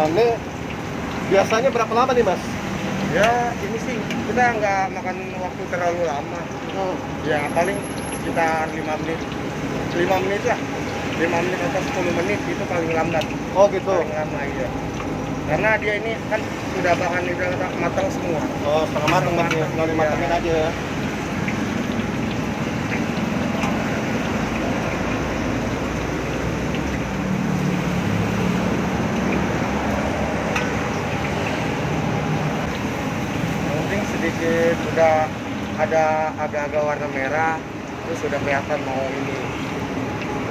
ini biasanya berapa lama nih Mas? Ya ini sih kita nggak makan waktu terlalu lama. Ya paling sekitar 5 menit, 5 menit lah, 5 menit atau 10 menit itu paling lambat. Oh gitu. Paling lama ya. Karena dia ini kan sudah bahan udah matang semua. Oh setengah matang Mas ya, tinggal dimatangin aja ya. Yang penting sedikit udah ada agak-agak warna merah, terus sudah kelihatan mau ini.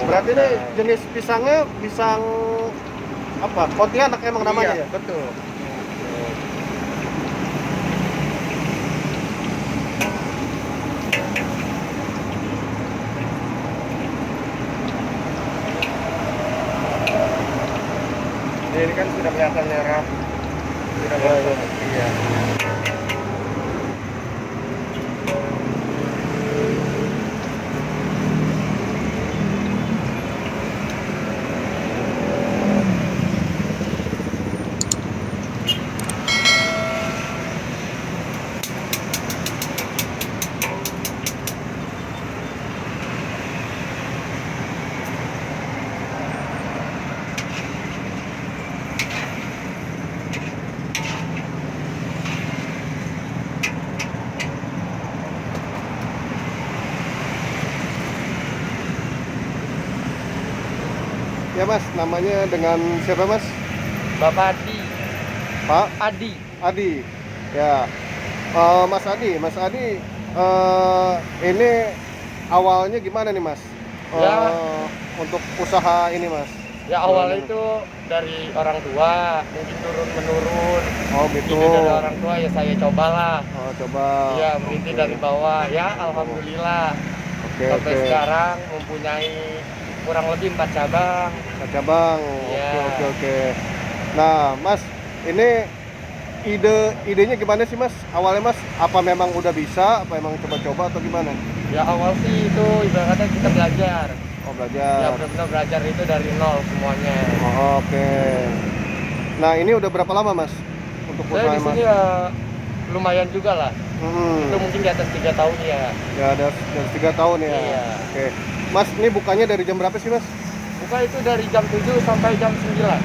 Berarti ini jenis pisangnya pisang apa? Pontianak emang namanya Iya, ya? betul. Ini kan sudah kelihatan merah. Sudah kelihatan. Iya. Ya Mas, namanya dengan siapa Mas? Bapak Adi. Pak Adi. Adi. Ya. Mas Adi, ini awalnya gimana nih Mas? Ya. Untuk usaha ini Mas. Ya awalnya itu dari orang tua, mungkin turun menurun. Oh gitu. Ide dari orang tua ya saya cobalah. Oh coba. Iya, merintis Oke. dari bawah. Ya alhamdulillah Oke sampai oke. sekarang mempunyai kurang lebih 4 cabang. Mas Cabang. Ya. Oke. Nah Mas, ini idenya gimana sih Mas? Awalnya Mas, apa memang udah bisa? Apa emang coba-coba atau gimana? Ya awal sih itu ibaratnya kita belajar. Oh Ya belajar. benar-benar belajar itu dari nol semuanya. Oh, oke. Nah ini udah berapa lama Mas untuk Saya usaha di Mas? sini ya lumayan juga lah. Hmm. Itu mungkin di atas 3 tahun ya. Ya ada dari 3 tahun ya. Iya. Oke. Mas, ini bukanya dari jam berapa sih Mas? Buka itu dari jam 7 sampai jam 9.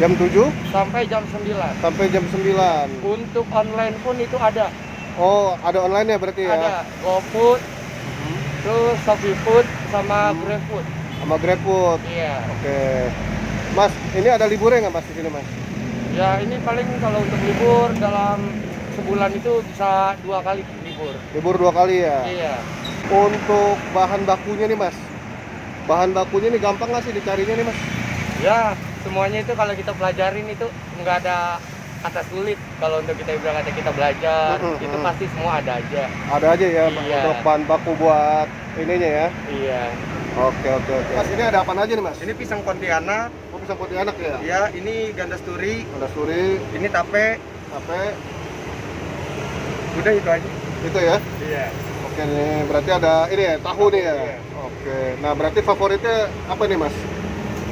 Jam 7 Sampai jam 9. sampai jam 9. Untuk online pun itu ada. Oh, ada online ya berarti ya? Ada GoFood, terus ShopeeFood sama GrabFood. Sama GrabFood. Iya. Oke. Mas, ini ada liburnya nggak Mas di sini Mas? Ya ini paling kalau untuk libur dalam sebulan itu bisa 2 kali libur. Libur 2 kali ya? Iya. Untuk bahan bakunya nih Mas, bahan bakunya nih gampang nggak sih dicarinya nih Mas? Ya semuanya itu kalau kita pelajarin itu nggak ada kata sulit. Kalau untuk kita bilang kata kita belajar, itu pasti semua ada aja. Ada aja ya Iya. untuk bahan baku buat ininya ya? Iya. Oke. Mas, ini ada apa aja nih Mas? Ini pisang Pontianak. Oh, pisang Pontianak ya? Ya ini gandasturi. Ada suri, Ini tape. Udah itu aja. itu ya? Iya. Oke nih, berarti ada ini ya, tahu nih ya? Iya. Oke, nah berarti favoritnya apa nih Mas?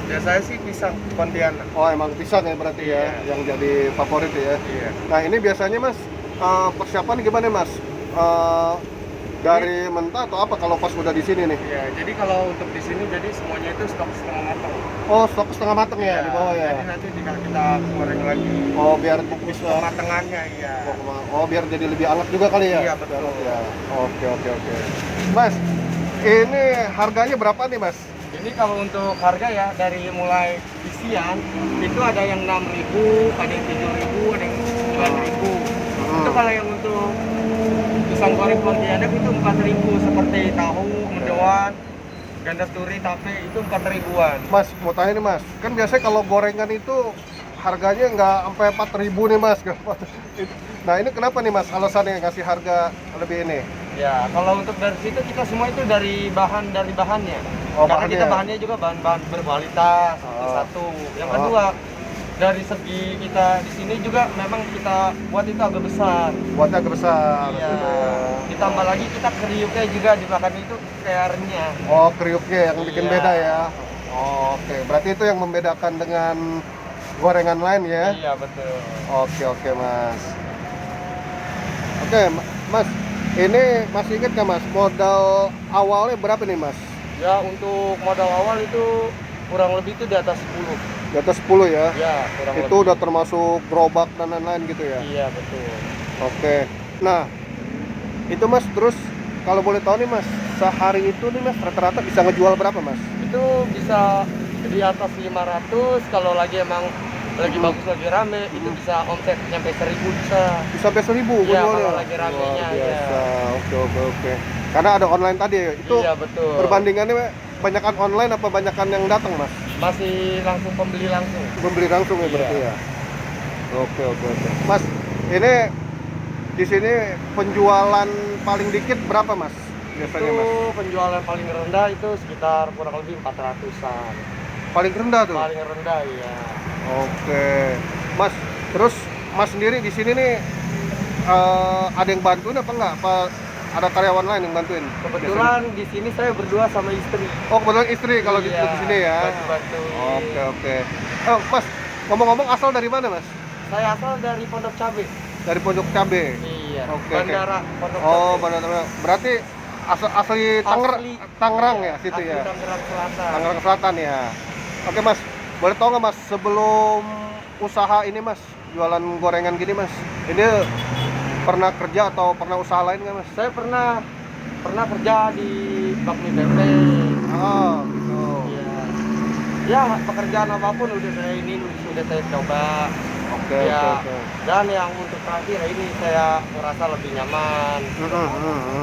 Biasanya sih pisang Pontianak. Oh emang pisang ya berarti ya, Iya. yang jadi favorit ya? Iya. Nah ini biasanya Mas, persiapan gimana Mas? Dari mentah atau apa kalau pas udah di sini nih? Iya, jadi kalau untuk di sini jadi semuanya itu stok setengah matang. Oh stok setengah matang ya di bawah ya? Jadi nanti tinggal kita goreng lagi. Oh biar Fokus bisa, kematangannya, iya. oh biar jadi lebih anget juga kali ya? Iya, betul. Ya. Oke. Mas, ini harganya berapa nih Mas? Ini kalau untuk harga ya dari mulai isian itu ada yang 6.000, ada yang 7.000, ada yang 9.000. Itu kalau yang untuk pisang goreng Pontianak itu 4.000 seperti tahu, mendoan, gandasturi, tape itu 4.000-an. Mas, mau tanya nih Mas, kan biasanya kalau gorengan itu harganya nggak sampai 4.000 nih Mas. Nah ini kenapa nih Mas alasannya ngasih harga lebih ini? Ya, kalau untuk dari situ kita semua itu dari bahannya. Oh, Karena bahannya. kita bahannya juga bahan-bahan berkualitas itu Oh. satu. Yang Oh. kedua, dari segi kita di sini juga memang kita buat itu agak besar. Buatnya agak besar. Iya. gitu ya. Ditambah lagi kita kriuknya juga dimakan itu kayak renyah. Oh kriuknya yang bikin Iya. beda ya. Oh, oke, berarti itu yang membedakan dengan gorengan lain ya. Iya betul. Oke Mas. Oke Mas, ini masih ingat nggak Mas modal awalnya berapa nih Mas? Ya untuk modal awal itu kurang lebih itu di atas 10. Di atas 10 ya? Ya kurang Itu lebih. udah termasuk gerobak dan lain-lain gitu ya? Iya betul. Oke. Nah, itu Mas, terus kalau boleh tahu nih Mas, sehari itu nih Mas rata-rata bisa ngejual berapa Mas? Itu bisa di atas 500 kalau lagi emang lagi bagus, lagi rame, itu bisa omset nyampe 1000 bisa. Bisa sampai 1000 Iya, jualnya? kalau lagi ramenya, Luar biasa. ya. Oke. Karena ada online tadi ya. Itu Iya betul. perbandingannya banyakan online apa banyakan yang datang Mas? Masih langsung pembeli langsung. Membeli langsung ya Iya. berarti ya. Oke. Mas, ini di sini penjualan paling dikit berapa Mas? Biasanya Itu Mas. penjualan paling rendah itu sekitar kurang lebih 400-an. Paling rendah tuh. Paling rendah ya. Oke. Mas, terus Mas sendiri di sini nih ada yang bantuin apa enggak? Apa ada karyawan lain yang bantuin? Kebetulan di sini saya berdua sama istri. Oh, kebetulan istri kalau di Iya, sini ya. bantu-bantuin. Oke. Oh, Mas, ngomong-ngomong asal dari mana, Mas? Saya asal dari Pondok Cabe. Dari Pondok Cabe. Iya. Oke. Bandara Pondok Oh, Cabe. Bandara. Berarti asli Tangerang ya, situ asli ya. Tangerang Selatan. Tangerang Selatan ya. Oke, Mas. Boleh tahu nggak, Mas, sebelum usaha ini, Mas, jualan gorengan gini, Mas, ini pernah kerja atau pernah usaha lain nggak, Mas? Saya pernah kerja di bakmi tempe. Oh, gitu. Iya. Ya, pekerjaan apapun udah saya coba. Oke. Dan yang untuk terakhir ini saya merasa lebih nyaman.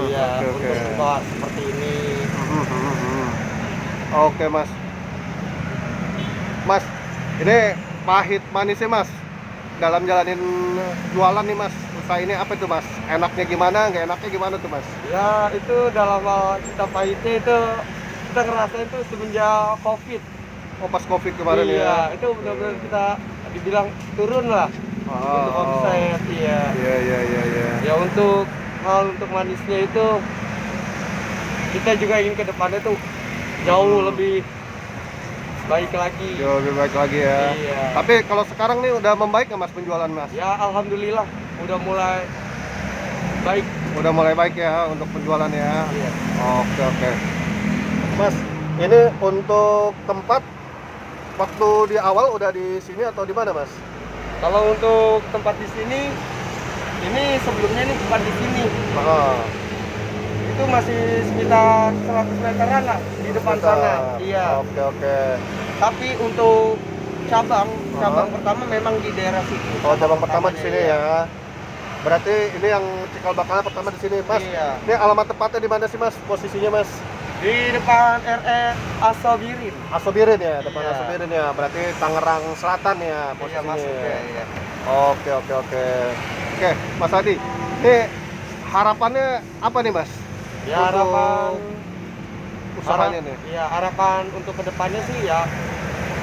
Iya, Oke. untuk coba seperti ini. Oke, Mas. Mas, ini pahit manisnya, Mas, dalam jalanin jualan nih, Mas. Usaha ini apa itu, Mas? Enaknya gimana, nggak enaknya gimana tuh, Mas? Ya, itu dalam hal kita pahitnya itu kita ngerasain tuh semenjak COVID. Oh, pas COVID kemarin ya? Iya, itu benar-benar kita dibilang turun lah untuk omset. Iya. Iya. Ya untuk manisnya itu kita juga ingin ke depannya tuh jauh lebih baik lagi. Jauh lebih baik lagi ya. Iya. Tapi kalau sekarang nih udah membaik nggak, Mas, penjualan, Mas? Ya alhamdulillah udah mulai baik. Udah mulai baik ya untuk penjualan ya. Iya. Oke. Mas, ini untuk tempat waktu di awal udah di sini atau di mana, Mas? Kalau untuk tempat di sini, ini sebelumnya ini bukan di sini. Itu masih sekitar 100 meteran lah di depan sana. Iya. Oke. Tapi untuk cabang pertama memang di daerah situ. Oh, cabang pertama di sini iya. ya. Berarti ini yang cikal bakalnya pertama di sini, Mas. Iya. Ini alamat tepatnya di mana sih, Mas? Posisinya, Mas? Di depan RE Asobirin. Asobirin ya, depan Iya. Asobirin ya. Berarti Tangerang Selatan ya Iya posisinya. masuk ya. Iya. Oke. Oke, Mas Adi. Ini harapannya apa nih, Mas? Ya Untuk harapan usahanya nih. Ya harapan untuk kedepannya sih ya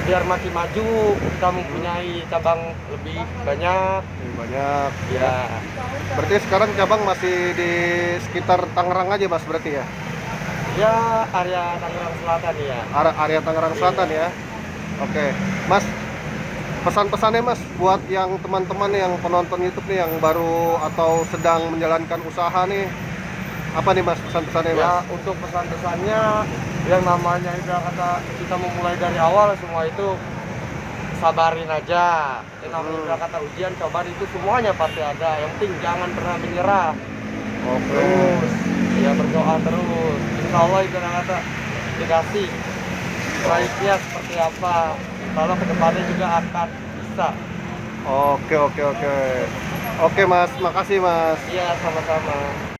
biar makin maju, kita mempunyai cabang lebih banyak. Lebih banyak. Ya, Berarti sekarang cabang masih di sekitar Tangerang aja, Mas, berarti ya? ya area Tangerang Selatan ya. Area Tangerang Selatan ya. Oke. Mas, pesan-pesannya, Mas, buat yang teman-teman yang penonton YouTube nih yang baru atau sedang menjalankan usaha nih, apa nih, Mas, pesan-pesannya, Mas? Ya untuk pesan-pesannya yang namanya udah kata kita memulai dari awal semua itu sabarin aja. Yang namanya udah kata ujian, cobaan itu semuanya pasti ada. Yang penting jangan pernah menyerah. Oke. Terus ya berdoa terus. Insya Allah itu kata dikasih baiknya seperti apa. Kalau kedepannya juga akan bisa. Oke, Mas, makasih, Mas. Iya sama-sama.